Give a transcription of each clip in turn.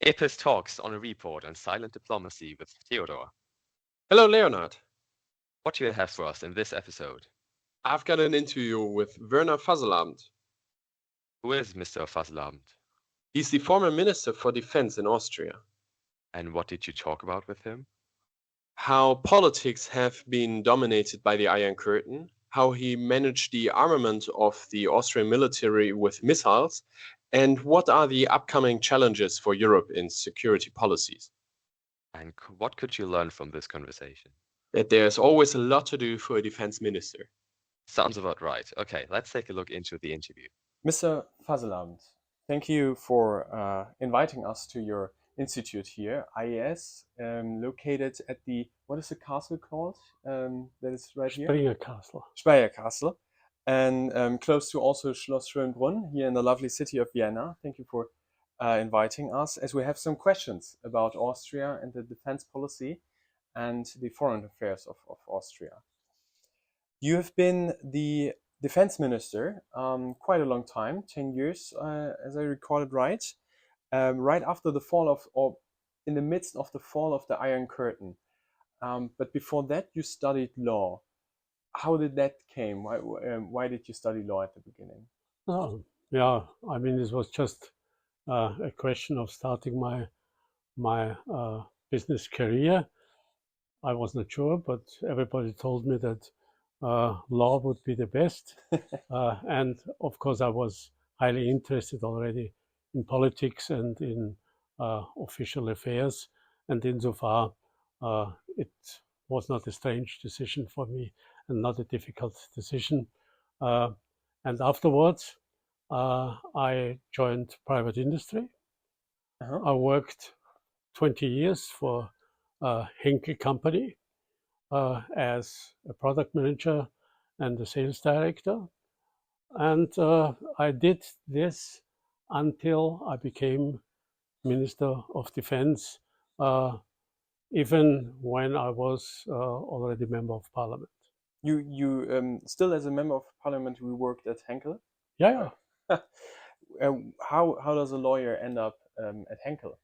Epis talks on a report on silent diplomacy with Theodore. Hello, Leonard. What do you have for us in this episode? I've got an interview with Werner Fasslabend. Who is Mr. Fasslabend? He's the former Minister for Defense in Austria. And what did you talk about with him? How politics have been dominated by the Iron Curtain, how he managed the armament of the Austrian military with missiles, and what are the upcoming challenges for Europe in security policies. And what could you learn from this conversation? That there's always a lot to do for a defense minister. Sounds about right. Okay, let's take a look into the interview. Mr. Fasslabend, thank you for inviting us to your institute here, IES, located at the, what is the castle called? That is right here? Springer Castle. Speyer Castle, and close to also Schloss Schönbrunn here in the lovely city of Vienna. Thank you for inviting us, as we have some questions about Austria and the defense policy and the foreign affairs of Austria. You have been the defense minister quite a long time, 10 years, as I recall it right, right after the fall of, or in the midst of the fall of the Iron Curtain. But before that, you studied law. How did that came? Why did you study law at the beginning? Oh, yeah, I mean, this was just a question of starting my business career. I was not sure, but everybody told me that law would be the best. And of course, I was highly interested already in politics and in official affairs. And insofar, it was not a strange decision for me and not a difficult decision. And afterwards, I joined private industry. I worked 20 years for Henkel company as a product manager and a sales director. And I did this until I became Minister of Defense, even when I was already Member of Parliament. You still as a member of parliament, we worked at Henkel. Yeah. How does a lawyer end up at Henkel?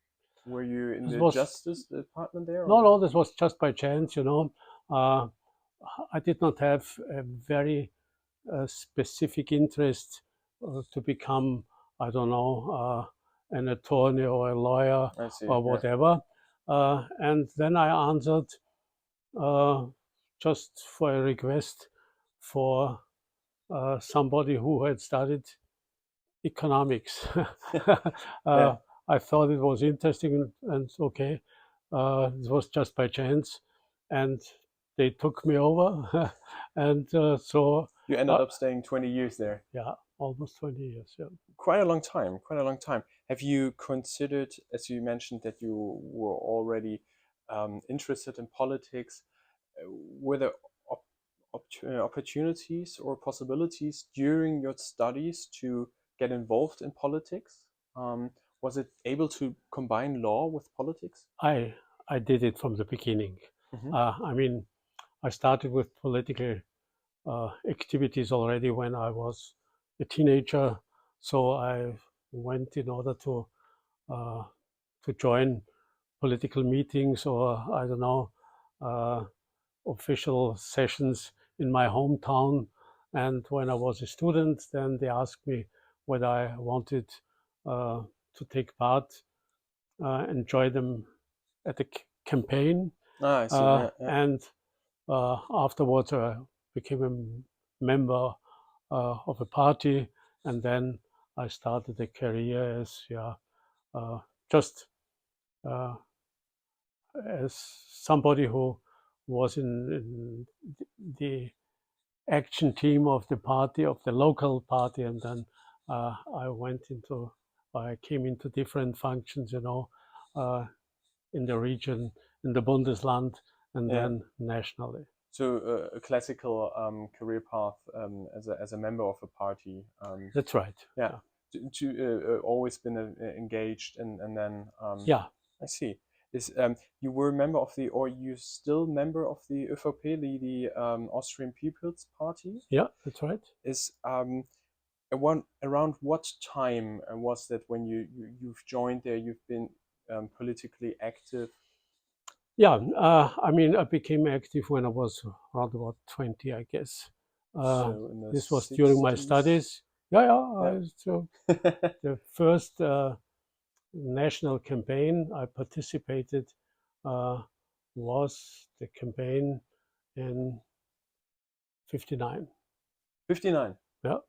Were you in the justice department there? No, this was just by chance, you know. I did not have a very specific interest to become, I don't know, an attorney or a lawyer or whatever. Yeah. And then I answered just for a request for somebody who had studied economics. Yeah. I thought it was interesting and okay. It was just by chance, and they took me over, and so you ended up staying 20 years there. Yeah, almost 20 years. Yeah, quite a long time. Quite a long time. Have you considered, as you mentioned, that you were already interested in politics? Were there opportunities or possibilities during your studies to get involved in politics? Was it able to combine law with politics? I did it from the beginning. I mean, I started with political activities already when I was a teenager. So I went in order to join political meetings or I don't know official sessions in my hometown. And when I was a student, then they asked me whether I wanted to take part and join them at the campaign. I see. And afterwards, I became a member of a party, and then I started a career as just as somebody who was in the action team of the party, of the local party, and then I came into different functions, you know, in the region, in the Bundesland, and then nationally. So a classical career path as a member of a party. That's right. Yeah. To always been engaged and then. Yeah. I see. You were a member of or you still member of the ÖVP, the Austrian People's Party? Yeah, that's right. Is around what time was that when you've joined there? You've been politically active? Yeah, I mean, I became active when I was around about 20, I guess. So in the This was during my 60s? studies. Yeah, Yeah. so the first national campaign I participated was the campaign in 59. 59 Yeah.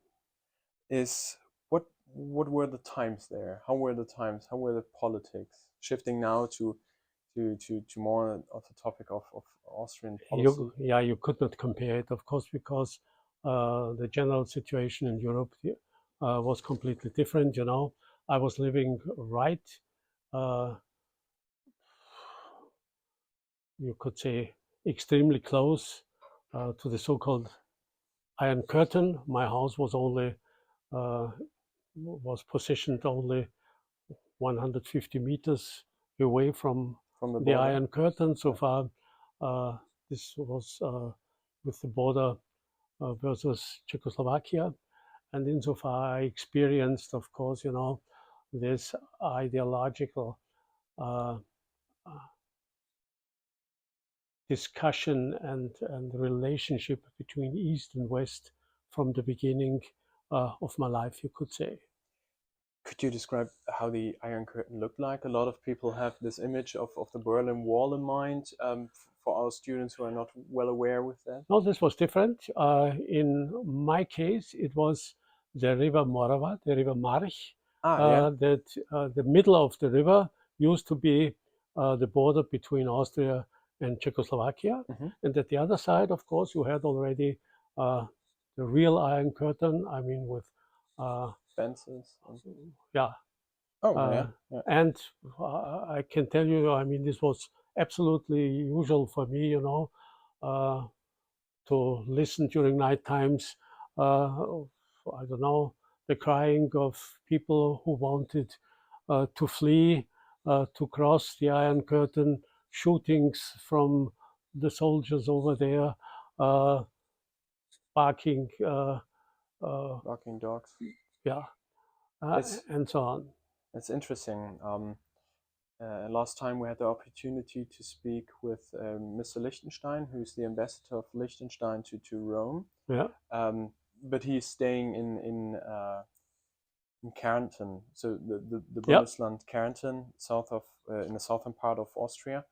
is what were the times there? How were the times? How were the politics? Shifting now to more of the topic of Austrian policy. You could not compare it, of course, because the general situation in Europe was completely different. You know, I was living right, uh, you could say, extremely close to the so-called Iron Curtain. My house uh, was positioned only 150 meters away from From the the border. Iron Curtain. So far, this was with the border versus Czechoslovakia. And insofar, I experienced, of course, you know, this ideological uh, discussion and relationship between East and West from the beginning of my life, you could say. Could you describe how the Iron Curtain looked like? A lot of people have this image of the Berlin Wall in mind. For our students who are not well aware with that. No, this was different. In my case, it was the river Morava, the river March. Yeah. That the middle of the river used to be the border between Austria and Czechoslovakia. Mhm. And at the other side, of course, you had already the real Iron Curtain. I mean, with Fences. yeah, Oh yeah. Yeah. and I can tell you, I mean, this was absolutely usual for me, you know, to listen during night times. I don't know, the crying of people who wanted to flee, to cross the Iron Curtain, shootings from the soldiers over there, uh, barking, Barking dogs. yeah, It's and so on. It's interesting. Last time we had the opportunity to speak with Mr. Liechtenstein, who's the ambassador of Liechtenstein to Rome. Yeah, But he's staying in Kärnten, so the yeah, Bundesland Kärnten, south of in the southern part of Austria,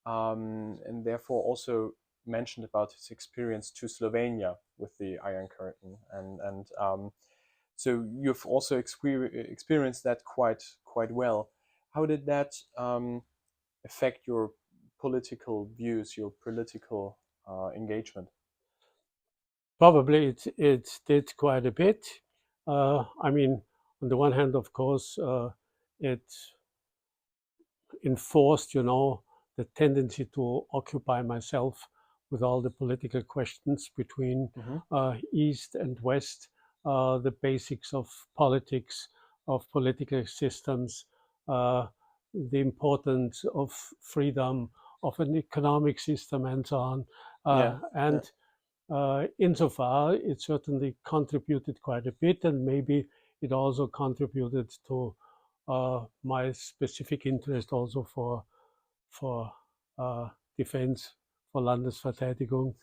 and therefore also mentioned about his experience to Slovenia with the Iron Curtain, and so you've also experienced that quite well. How did that affect your political views, your political engagement? probably it did quite a bit. I mean, on the one hand, of course, it enforced, you know, the tendency to occupy myself with all the political questions between East and West, the basics of politics, of political systems, uh, the importance of freedom, of an economic system, and so on. Yeah, yeah. And insofar, it certainly contributed quite a bit, and maybe it also contributed to my specific interest also for defense, for Landesverteidigung,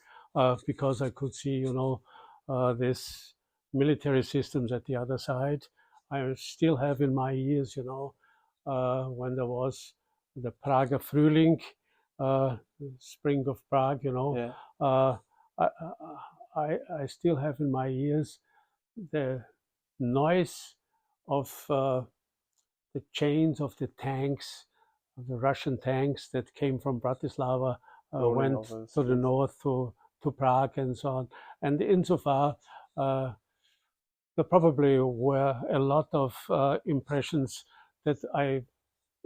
because I could see, you know, this military systems at the other side. I still have in my ears, you know, when there was the Prager Frühling, Spring of Prague, you know, Yeah. uh, I, I still have in my ears the noise of the chains of the tanks, of the Russian tanks that came from Bratislava, Rolling went over the to the streets. north to Prague and so on. And insofar, there probably were a lot of impressions that I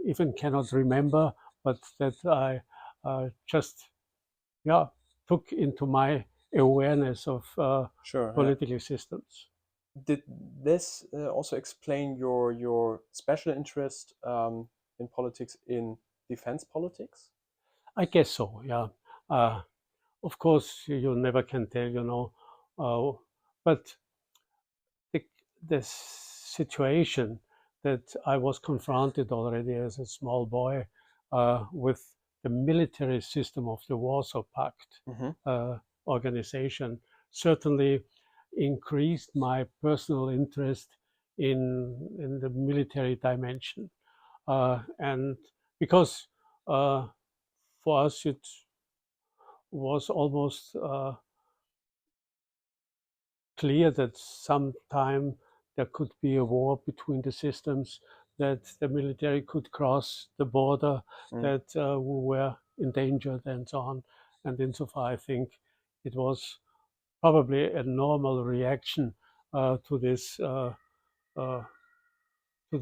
even cannot remember, but that I just yeah took into my awareness of Sure. Yeah. political systems. Did this also explain your special interest in politics, in defense politics? I guess so. Yeah. Of course, you never can tell, you know, but the, the situation that I was confronted already as a small boy with the military system of the Warsaw Pact organization certainly increased my personal interest in the military dimension. And because for us it was almost clear that sometime there could be a war between the systems, that the military could cross the border, that we were endangered and so on. And insofar, I think it was probably a normal reaction to this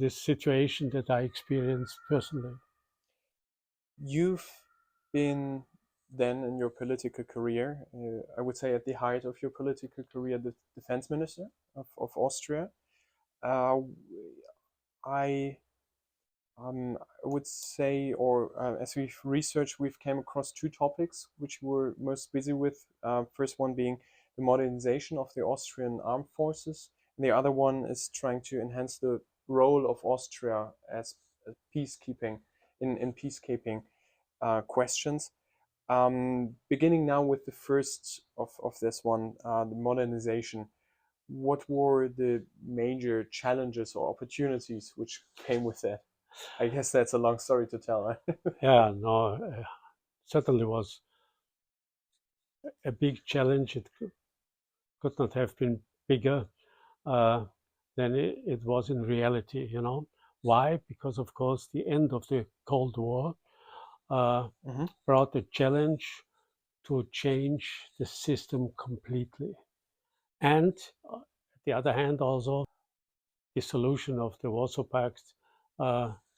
situation that I experienced personally. You've been then in your political career, I would say at the height of your political career, the defense minister of Austria. I would say, or as we've researched, we've came across two topics which we're most busy with. First one being the modernization of the Austrian armed forces, and the other one is trying to enhance the role of Austria as peacekeeping in peacekeeping questions. Beginning now with the first of this one, the modernization. What were the major challenges or opportunities which came with that? I guess that's a long story to tell. Yeah, no, certainly was a big challenge. It could not have been bigger than it was in reality, you know. Why? Because, of course, the end of the Cold War brought a challenge to change the system completely. And on the other hand, also, the solution of the Warsaw Pact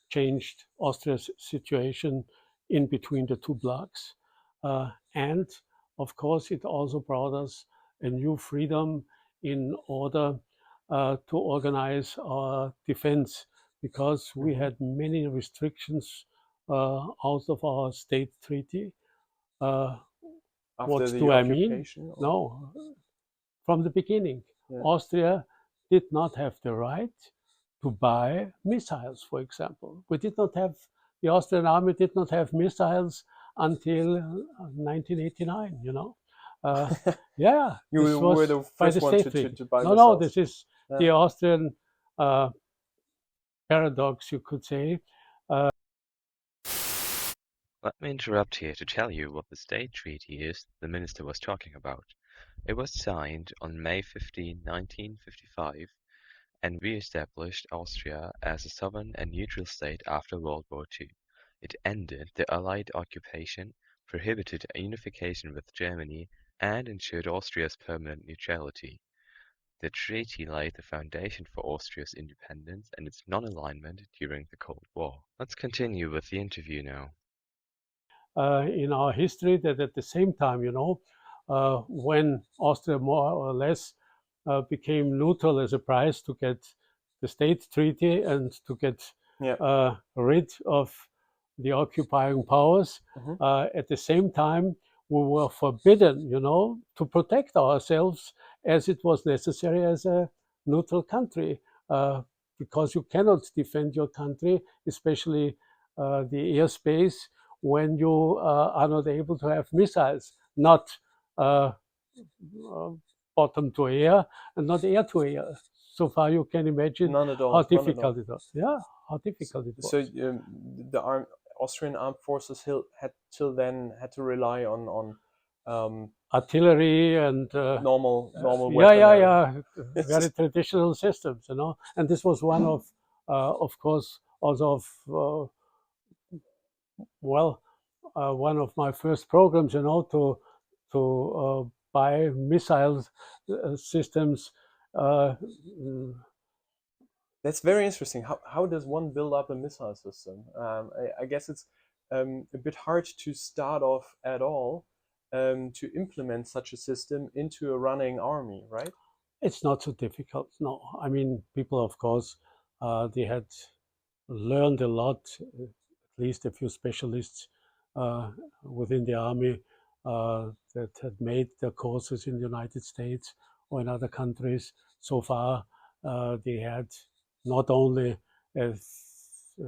changed Austria's situation in between the two blocs. And of course, it also brought us a new freedom in order to organize our defense, because we had many restrictions out of our state treaty. What do I mean? Or? No, from the beginning, Yeah. Austria did not have the right to buy missiles, for example. The Austrian army did not have missiles until 1989, you know. Yeah, You this were was the by first the one state treaty. to buy No, missiles. this is the Austrian paradox, you could say. Let me interrupt here to tell you what the state treaty is the minister was talking about. It was signed on May 15, 1955, and re-established Austria as a sovereign and neutral state after World War II. It ended the Allied occupation, prohibited unification with Germany, and ensured Austria's permanent neutrality. The treaty laid the foundation for Austria's independence and its non-alignment during the Cold War. Let's continue with the interview now. In our history, that at the same time, you know, when Austria more or less became neutral as a price to get the state treaty and to get rid of the occupying powers, at the same time, we were forbidden, you know, to protect ourselves as it was necessary as a neutral country, because you cannot defend your country, especially the airspace, when you are not able to have missiles, not bottom to air and not air to air. So far, you can imagine how difficult it was. Yeah, how difficult it was. So the Austrian armed forces had till then had to rely on artillery and normal weaponry. Very traditional systems, you know. And this was one of course, also of one of my first programs, you know, to buy missile systems. That's very interesting. How does one build up a missile system? I guess it's a bit hard to start off at all to implement such a system into a running army, right? It's not so difficult. No, I mean, people, of course, they had learned a lot, at least a few specialists within the army that had made their courses in the United States or in other countries. So far, they had not only a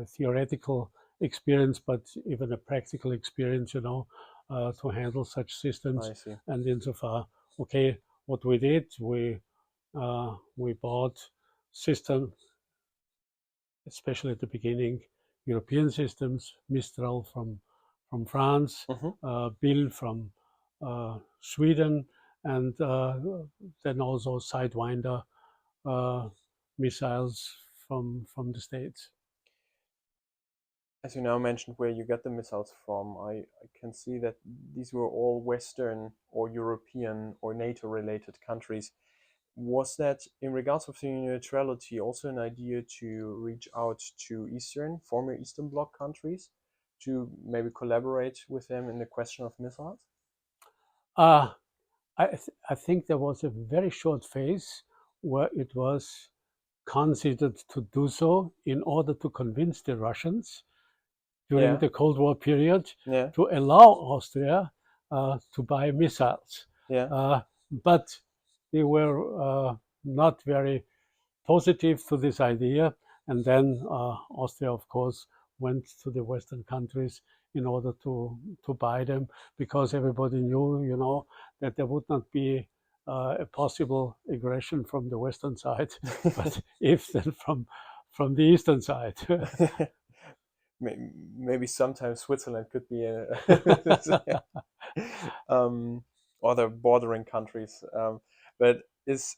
theoretical experience, but even a practical experience, to handle such systems. I see. And insofar, okay, what we did, we bought system, especially at the beginning, European systems, Mistral from France, Bill from Sweden, and then also Sidewinder missiles from the States. As you now mentioned where you get the missiles from, I can see that these were all Western or European or NATO related countries. Was that, in regards of the neutrality, also an idea to reach out to former Eastern Bloc countries, to maybe collaborate with them in the question of missiles? Uh, I think there was a very short phase where it was considered to do so in order to convince the Russians during Yeah, the Cold War period yeah, to allow Austria to buy missiles. yeah. But they were not very positive to this idea. And then Austria, of course, went to the Western countries in order to buy them, because everybody knew, that there would not be a possible aggression from the Western side, but if then from the Eastern side. Maybe sometimes Switzerland could be other bordering countries. But is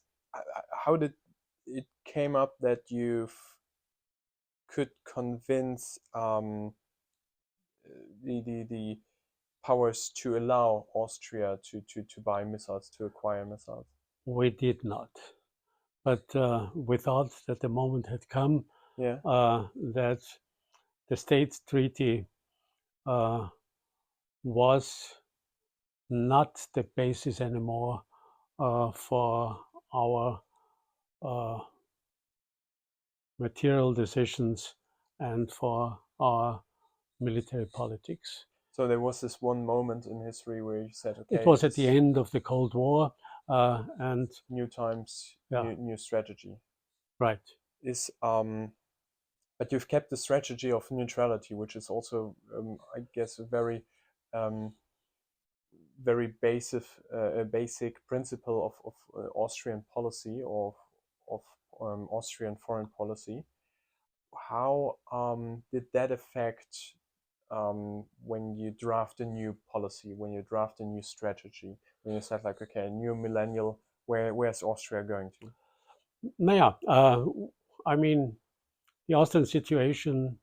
how did it came up that you could convince the powers to allow Austria to buy missiles, to acquire missiles? We did not. But we thought that the moment had come Yeah. that the States Treaty was not the basis anymore for our uh, material decisions and for our military politics. So there was this one moment in history where you said, It okay, was at the end of the Cold War, and new times, yeah, new strategy. right. Is but you've kept the strategy of neutrality, which is also, I guess, a um, very basic principle of Austrian policy, or of Austrian foreign policy. How did that affect when you draft a new policy, when you draft a new strategy, when you said like, okay, a new millennial, where's Austria going to? Naja, I mean, the Austrian situation,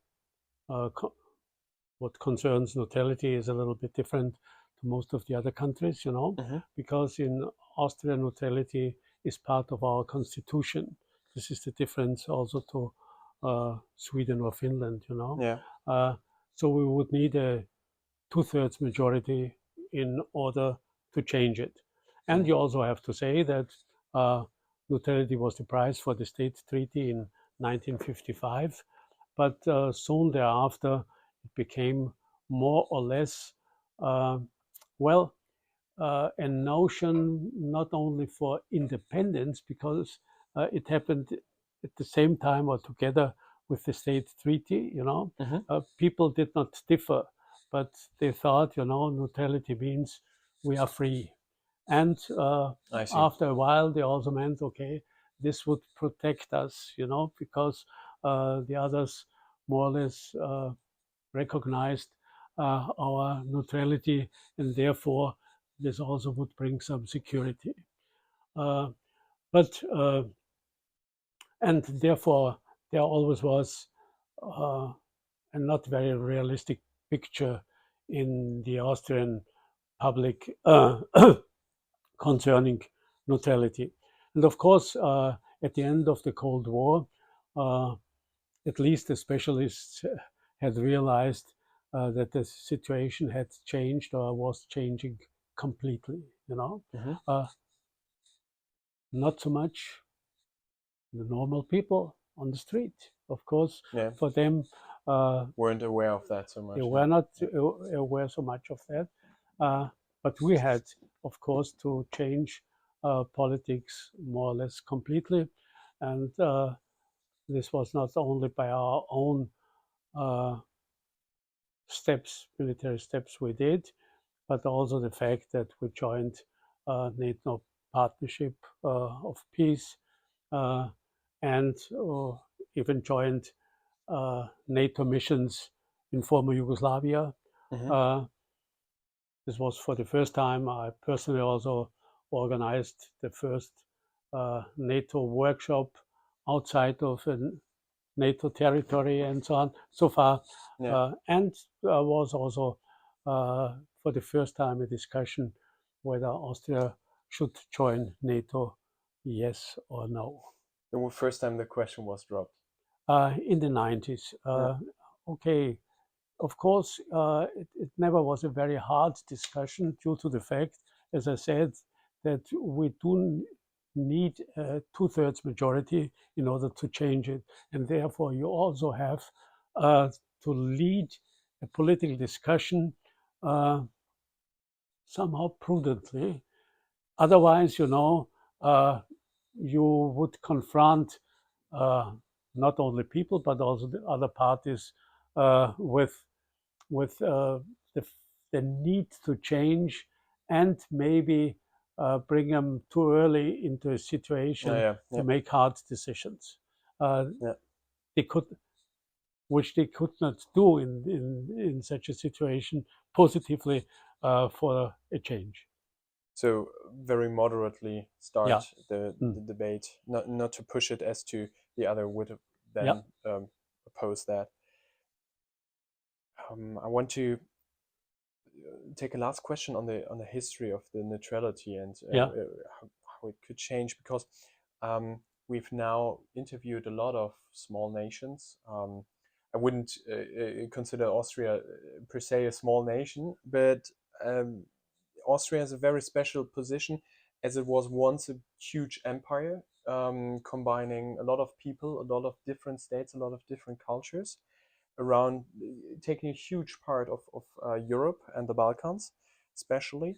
what concerns neutrality, is a little bit different to most of the other countries, because in Austria, neutrality is part of our constitution. This is the difference also to Sweden or Finland, Yeah. So we would need a two-thirds majority in order to change it. And you also have to say that neutrality was the price for the State Treaty in 1955, but soon thereafter it became more or less, uh, well, a notion not only for independence, because it happened at the same time or together with the State Treaty. People did not differ, but they thought, neutrality means we are free. And I see. after a while, they also meant, okay, this would protect us, because the others more or less recognized our neutrality, and therefore this also would bring some security. But and therefore there always was a not very realistic picture in the Austrian public concerning neutrality. And of course, at the end of the Cold War, uh, at least the specialists had realized that the situation had changed or was changing completely. Not so much the normal people on the street. Of course, Yeah. for them, Weren't aware of that so much. they were not aware so much of that. But we had, of course, to change politics more or less completely. And this was not only by our own military steps we did, but also the fact that we joined NATO Partnership of Peace and even joined NATO missions in former Yugoslavia. Mm-hmm. This was for the first time. I personally also organized the first NATO workshop outside of a NATO territory and so on, so far. Yeah. And was also for the first time a discussion whether Austria should join NATO, yes or no. The first time the question was dropped. In the 90s. Yeah. Okay, of course, it never was a very hard discussion due to the fact, as I said, that we do need a two-thirds majority in order to change it. And therefore, you also have to lead a political discussion somehow prudently. Otherwise, you would confront not only people but also the other parties with the, the need to change and maybe bring them too early into a situation to make hard decisions. They could, which they could not do in such a situation positively for a change. So very moderately start Yeah. the debate, not to push it as to the other would then oppose that. I want to take a last question on the history of the neutrality and how it could change, because we've now interviewed a lot of small nations. I wouldn't consider Austria per se a small nation, but Austria has a very special position as it was once a huge empire, combining a lot of people, a lot of different states, a lot of different cultures around, taking a huge part of Europe and the Balkans, especially,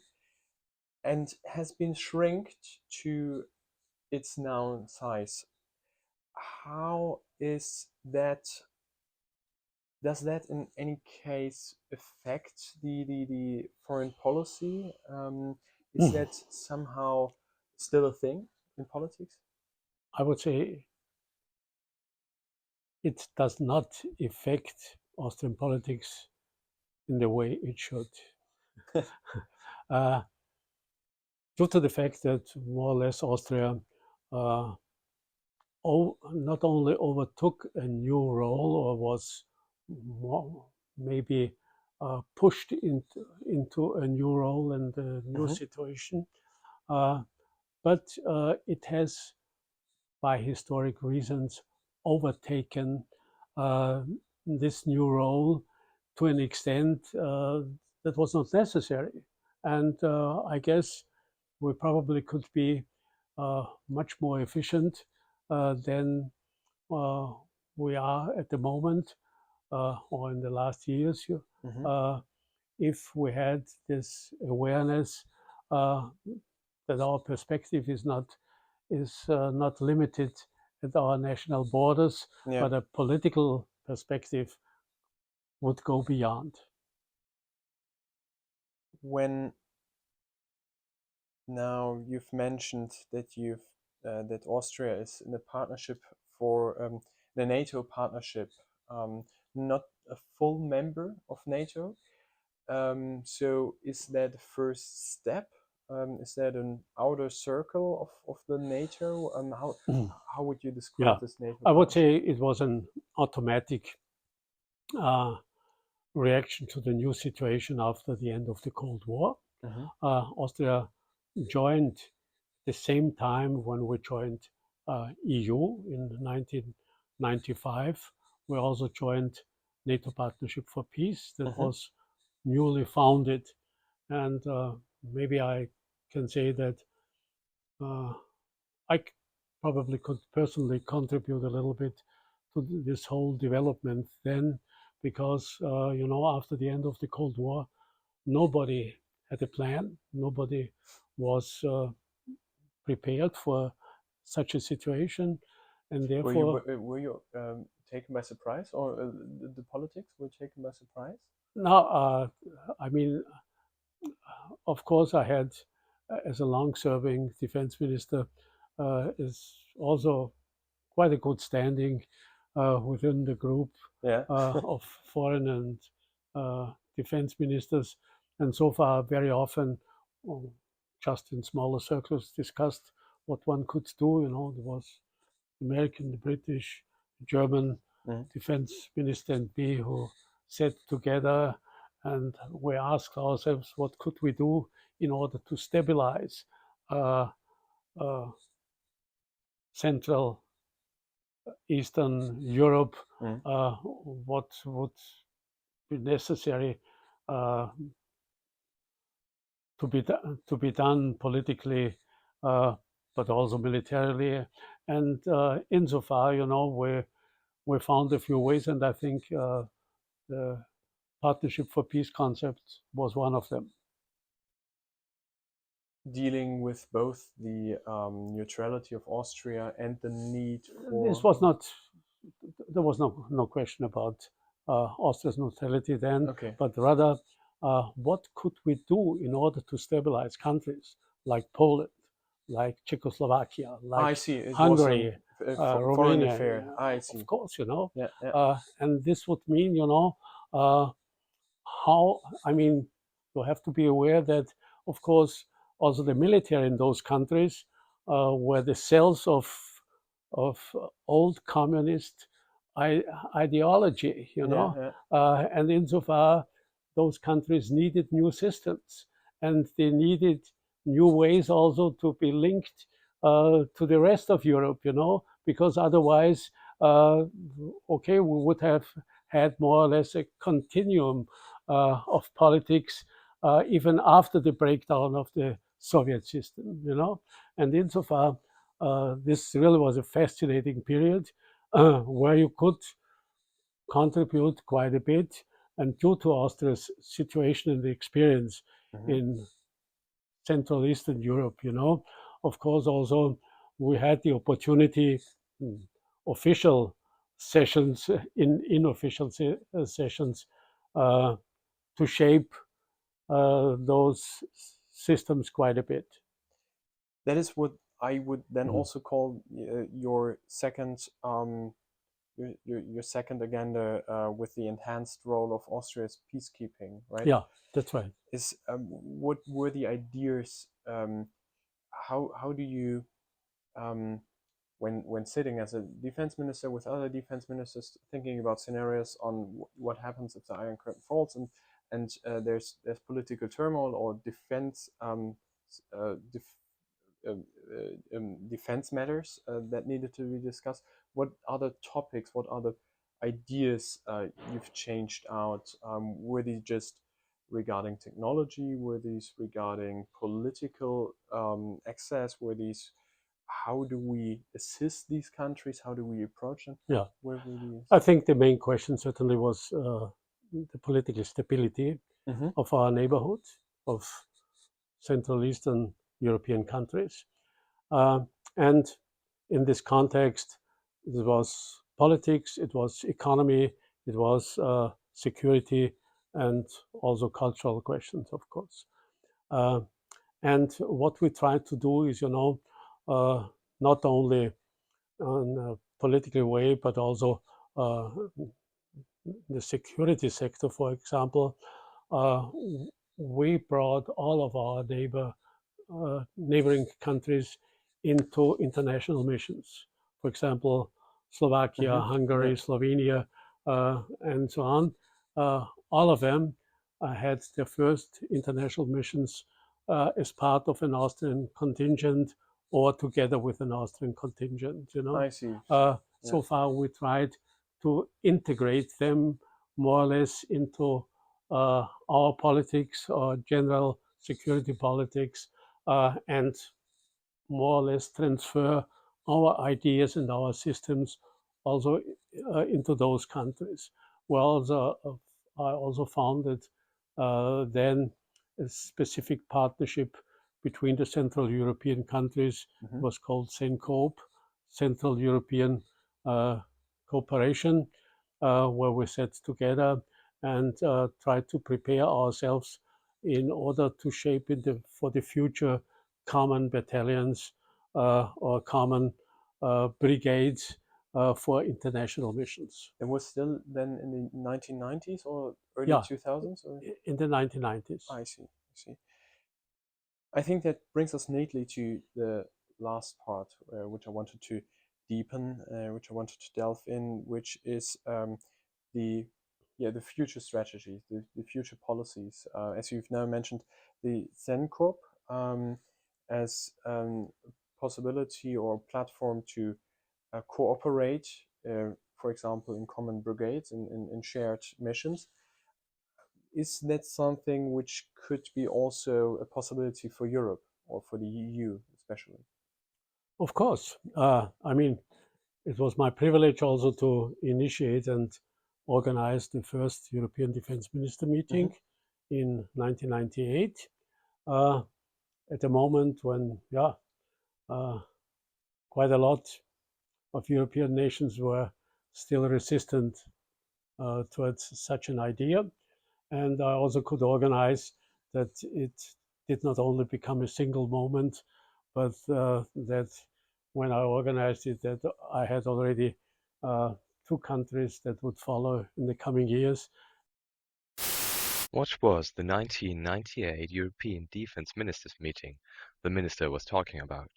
and has been shrinked to its now size. How is that? Does that in any case affect the foreign policy? Is that somehow still a thing in politics? I would say it does not affect Austrian politics in the way it should. Due to the fact that more or less Austria not only overtook a new role or was more, maybe pushed into a new role and a new situation, but it has, by historic reasons, overtaken this new role to an extent that was not necessary. And I guess we probably could be much more efficient than we are at the moment or in the last years. If we had this awareness that our perspective is not limited at our national borders, but a political perspective would go beyond. When now you've mentioned that that Austria is in a partnership for the NATO partnership, not a full member of NATO. So is that the first step? Is that an outer circle of the NATO? How would you describe this NATO? I would say it was an automatic reaction to the new situation after the end of the Cold War. Austria joined the same time when we joined EU in 1995. We also joined NATO Partnership for Peace that was newly founded. And maybe I can say that I probably could personally contribute a little bit to this whole development then, because after the end of the Cold War, nobody had a plan. Nobody was prepared for such a situation, and therefore, were you taken by surprise, or the politics were taken by surprise? now, I mean, of course, I had, as a long-serving defense minister, is also quite a good standing within the group Yeah. of foreign and defense ministers, and so far very often, um, just in smaller circles, discussed what one could do. There was American, the British, German Mhm. defense minister and me who sat together, and we asked ourselves what could we do in order to stabilize uh, uh, Central Eastern Europe, Mhm. what would be necessary uh, to be done politically, but also militarily. And insofar, we found a few ways, and I think the Partnership for Peace concept was one of them. Dealing with both the neutrality of Austria and the need This for. was not, there was no question about Austria's neutrality then, Okay. but rather what could we do in order to stabilize countries like Poland, like Czechoslovakia, like I see. It was Hungary, a foreign Romania, affair. I of see. course, Yeah. and this would mean, uh, how, I mean, you have to be aware that, of course, also the military in those countries were the cells of old communist ideology, Yeah. and insofar those countries needed new systems, and they needed new ways also to be linked to the rest of Europe, because otherwise, okay, we would have had more or less a continuum of politics even after the breakdown of the Soviet system, and insofar this really was a fascinating period where you could contribute quite a bit. And due to Austria's situation and the experience Mhm. in Central Eastern Europe, of course, also we had the opportunity, official sessions, in unofficial sessions, to shape those systems quite a bit. That is what I would then Mhm. also call your second your second agenda with the enhanced role of Austria's peacekeeping, right? Yeah, that's right. Is what were the ideas? How do you when sitting as a defense minister with other defense ministers thinking about scenarios on what happens if the Iron Curtain falls and there's political turmoil or defense defense matters that needed to be discussed. What other topics, what other ideas you've changed out? Were these just regarding technology? Were these regarding political access? Were these how do we assist these countries? How do we approach them? Yeah, Where were these? I think the main question certainly was the political stability Mm-hmm. of our neighborhood, of Central Eastern European countries. And in this context, it was politics, it was economy, it was security, and also cultural questions, of course. Uh, and what we tried to do is, not only in a political way, but also uh, the security sector, for example, uh, we brought all of our neighboring countries into international missions. For example, Slovakia, Mm-hmm. Yeah. Hungary, Slovenia, and so on. All of them had their first international missions as part of an Austrian contingent or together with an Austrian contingent. I see. So far, we tried to integrate them more or less into our politics or general security politics, and more or less transfer our ideas and our systems also into those countries. I also founded then a specific partnership between the Central European countries. Mm-hmm. It was called CENCOPE, Central European cooperation, where we sat together and tried to prepare ourselves in order to shape for the future common battalions or common brigades for international missions. It was still then in the 1990s or early Yeah, 2000s? Or? In the 1990s. I see. I see. I think that brings us neatly to the last part, which I wanted to deepen, which I wanted to delve in, which is the future strategies, the future policies. As you've now mentioned, the ZenCorp as possibility or platform to cooperate, for example, in common brigades, in shared missions. Is that something which could be also a possibility for Europe or for the EU especially? Of course. I mean, it was my privilege also to initiate and organize the first European Defense Minister meeting in 1998. At a moment when, quite a lot of European nations were still resistant towards such an idea. And I also could organize that it did not only become a single moment, but that when I organized it, that I had already two countries that would follow in the coming years. What was the 1998 European Defense Ministers meeting the minister was talking about?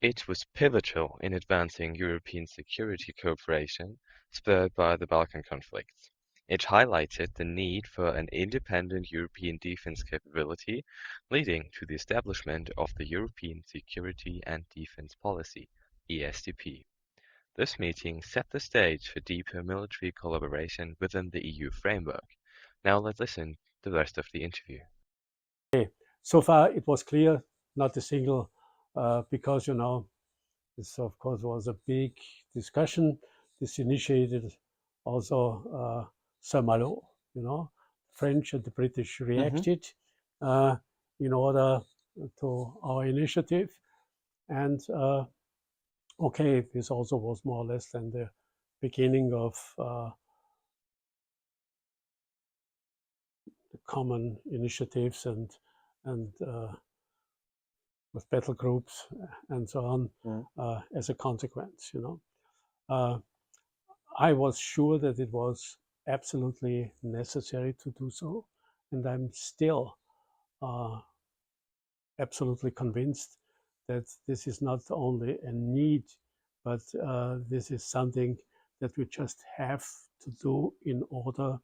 It was pivotal in advancing European security cooperation spurred by the Balkan conflicts. It highlighted the need for an independent European defense capability, leading to the establishment of the European Security and Defense Policy (ESDP). This meeting set the stage for deeper military collaboration within the EU framework. Now let's listen to the rest of the interview. So far, it was clear, not a single, because this of course was a big discussion. This initiated also Saint-Malo. French and the British reacted in order to our initiative, and okay, this also was more or less than the beginning of the common initiatives and with battle groups and so on as a consequence. I was sure that it was absolutely necessary to do so, and I'm still absolutely convinced that this is not only a need, but this is something that we just have to do in order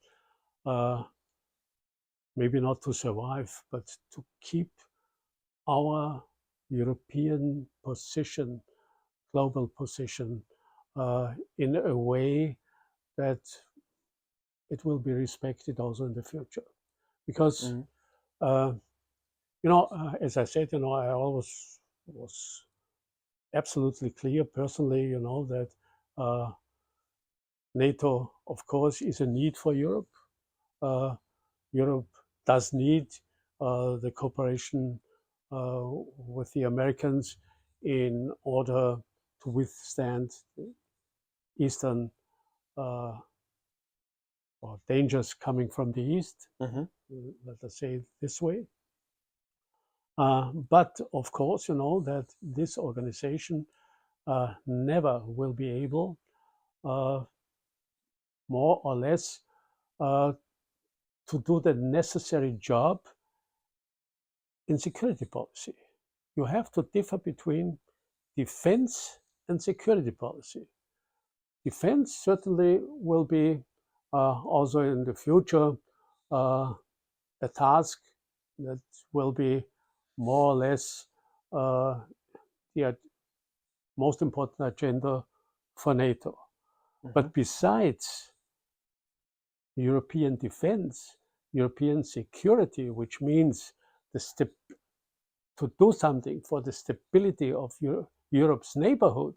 maybe not to survive, but to keep our European position, global position, in a way that it will be respected also in the future. Because, as I said, I always was absolutely clear personally, that NATO, of course, is a need for Europe. Europe does need the cooperation with the Americans in order to withstand Eastern or dangers coming from the East, let us say it this way. But of course, that this organization never will be able, more or less, to do the necessary job in security policy. You have to differ between defense and security policy. Defense certainly will be also in the future a task that will be more or less the most important agenda for NATO. But besides European defense, European security, which means to do something for the stability of Europe's neighborhood,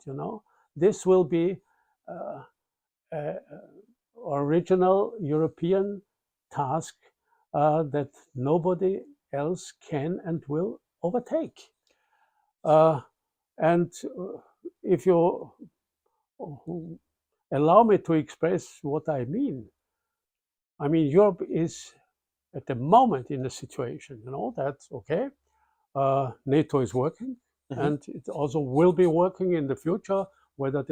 this will be original European task that nobody else can and will overtake. And if you allow me to express what I mean, Europe is at the moment in a situation, that, okay, NATO is working, and it also will be working in the future. Whether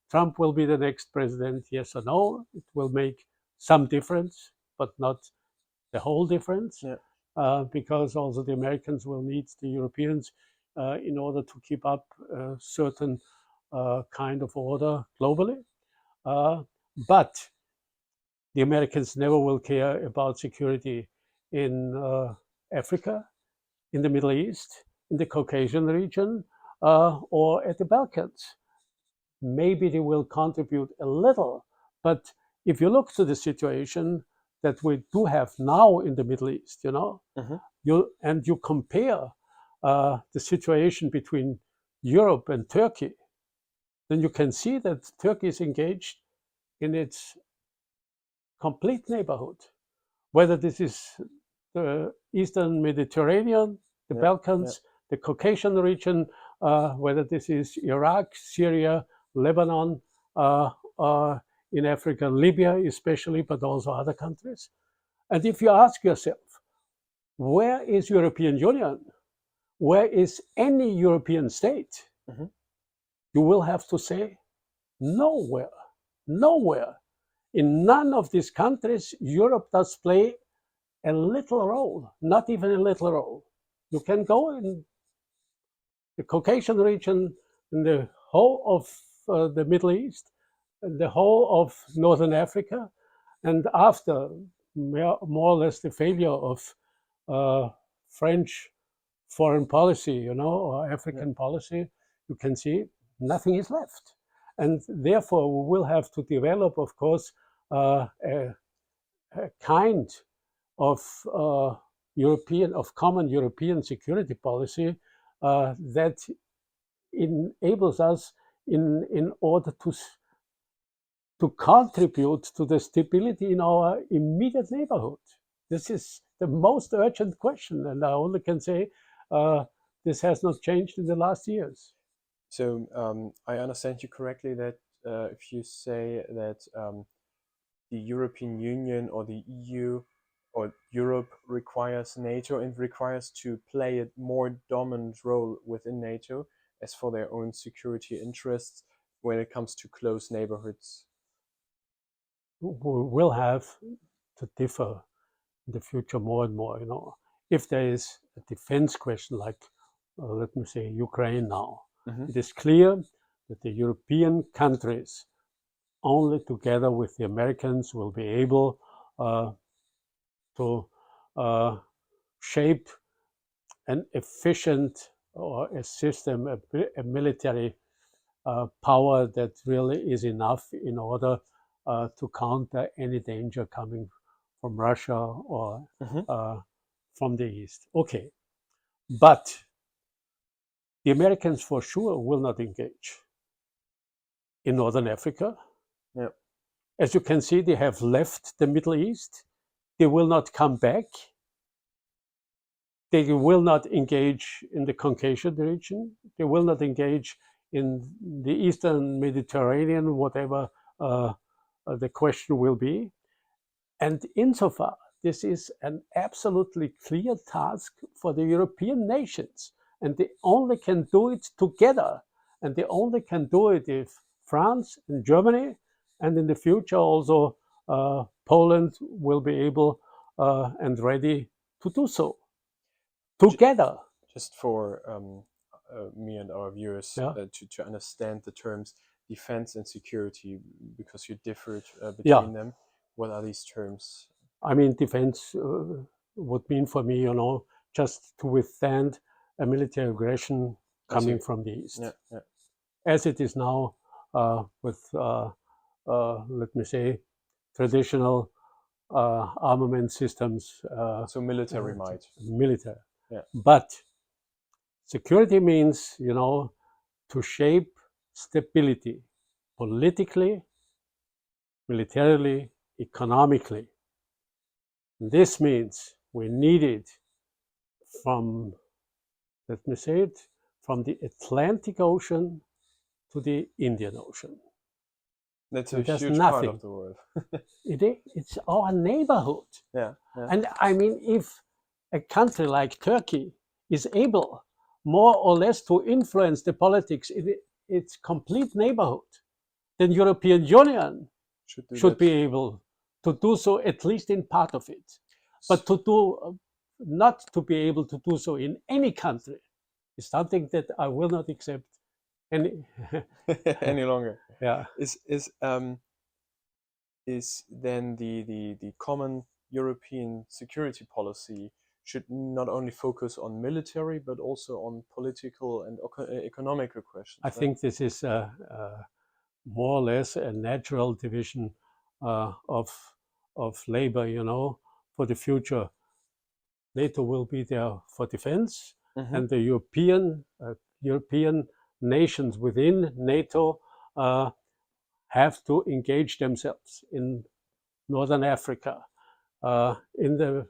Trump will be the next president, yes or no, it will make some difference, but not the whole difference, because also the Americans will need the Europeans in order to keep up a certain kind of order globally. But the Americans never will care about security in Africa, in the Middle East, in the Caucasian region, or at the Balkans. Maybe they will contribute a little, but if you look to the situation that we do have now in the Middle East, you compare the situation between Europe and Turkey, then you can see that Turkey is engaged in its complete neighborhood, whether this is the Eastern Mediterranean, the Balkans, the Caucasian region, whether this is Iraq, Syria, Lebanon, in Africa, Libya especially, but also other countries. And if you ask yourself, where is European Union? Where is any European state? You will have to say, nowhere, nowhere. In none of these countries, Europe does play a little role, not even a little role. You can go in the Caucasian region, in the whole of the Middle East, in the whole of Northern Africa, and after more or less the failure of French foreign policy, or African policy, you can see nothing is left. And therefore, we will have to develop, of course, a kind of common European security policy that enables us in order to contribute to the stability in our immediate neighborhood. This is the most urgent question, and I only can say this has not changed in the last years. So I understand you correctly that if you say that the European Union or the EU or Europe requires NATO and requires to play a more dominant role within NATO as for their own security interests when it comes to close neighborhoods. We will have to differ in the future more and more. If there is a defense question like, let me say, Ukraine now, it is clear that the European countries, only together with the Americans, will be able to shape an efficient or a system, a military power that really is enough in order to counter any danger coming from Russia or from the East. Okay, but the Americans for sure will not engage in Northern Africa. As you can see, they have left the Middle East. They will not come back. They will not engage in the Caucasian region. They will not engage in the Eastern Mediterranean, whatever the question will be. And insofar, this is an absolutely clear task for the European nations. And they only can do it together. And they only can do it if France and Germany, and in the future also Poland, will be able and ready to do so together. Just for me and our viewers to understand the terms defense and security, because you differed between them. What are these terms? Defense would mean for me, just to withstand a military aggression coming from the East. As it is now with, let me say, traditional armament systems. So military might. Military. But security means, to shape stability politically, militarily, economically. This means we need it from, let me say it, from the Atlantic Ocean to the Indian Ocean. That's a And there's huge part nothing. of the world. It's our neighborhood. Yeah, yeah. And I mean, if a country like Turkey is able more or less to influence the politics in its complete neighborhood, then European Union Should do should that. be able to do so at least in part of it. But to do not to be able to do so in any country is something that I will not accept any any longer. yeah. Is then the common European security policy should not only focus on military but also on political and economical questions. I think this is more or less a natural division of labor, you know, for the future. NATO will be there for defense, and the European nations within NATO have to engage themselves in Northern Africa, in the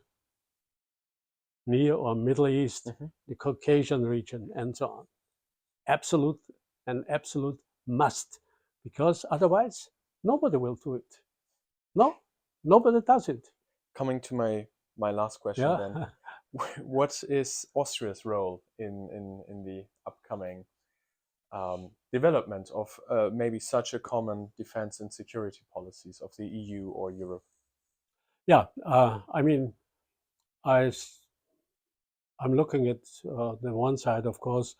Near or Middle East, the Caucasian region, and so on. An absolute must, because otherwise nobody will do it. No, nobody does it. Coming to my last question, Yeah. then, what is Austria's role in the upcoming development of maybe such a common defense and security policies of the EU or Europe? Yeah, I mean, I'm looking at the one side, of course,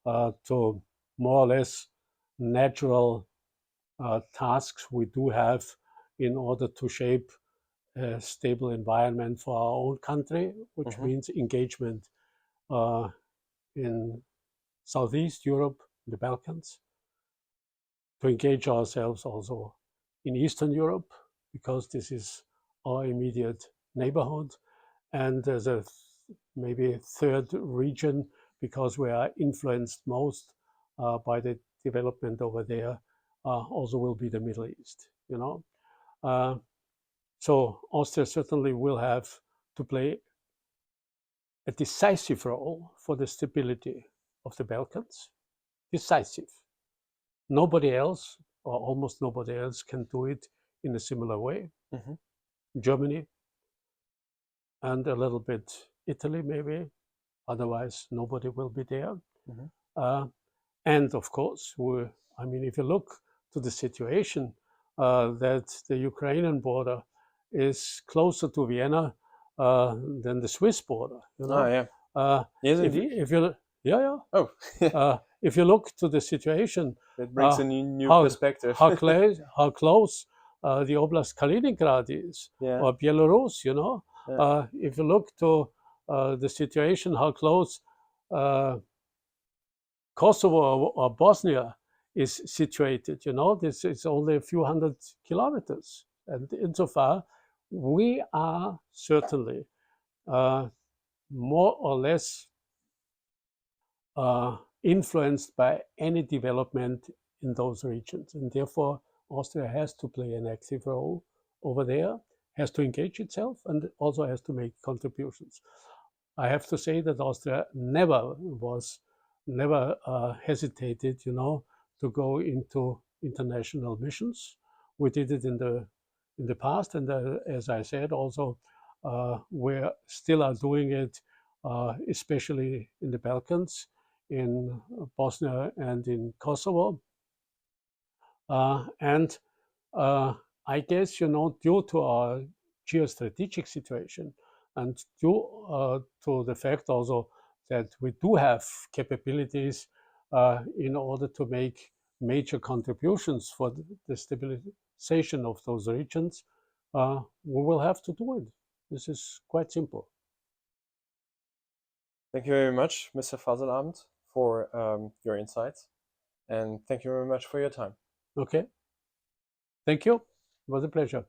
to more or less natural tasks we do have in order to shape a stable environment for our own country, which means engagement in Southeast Europe, the Balkans, to engage ourselves also in Eastern Europe, because this is our immediate neighborhood. And there's a maybe third region, because we are influenced most by the development over there, also will be the Middle East, you know. So Austria certainly will have to play a decisive role for the stability of the Balkans. Decisive. Nobody else, or almost nobody else, can do it in a similar way. Germany and a little bit Italy, maybe. Otherwise, nobody will be there. And of course, I mean, if you look to the situation that the Ukrainian border is closer to Vienna than the Swiss border, you know. Yes, if, indeed. if you, yeah. Oh, if you look to the situation, that brings a new perspective. how close the Oblast Kaliningrad is, or Belarus, you know. If you look to the situation, how close Kosovo or Bosnia is situated, you know, this is only a few hundred kilometers. And insofar, we are certainly more or less influenced by any development in those regions. And therefore, Austria has to play an active role over there, has to engage itself, and also has to make contributions. I have to say that Austria never hesitated, you know, to go into international missions. We did it in the past, and as I said, also we still are doing it, especially in the Balkans, in Bosnia and in Kosovo. And I guess, you know, due to our geostrategic situation and due to the fact also that we do have capabilities in order to make major contributions for the stabilization of those regions, we will have to do it. This is quite simple. Thank you very much, Mr. Fasslabend, for your insights. And thank you very much for your time. Okay. Thank you. It was a pleasure.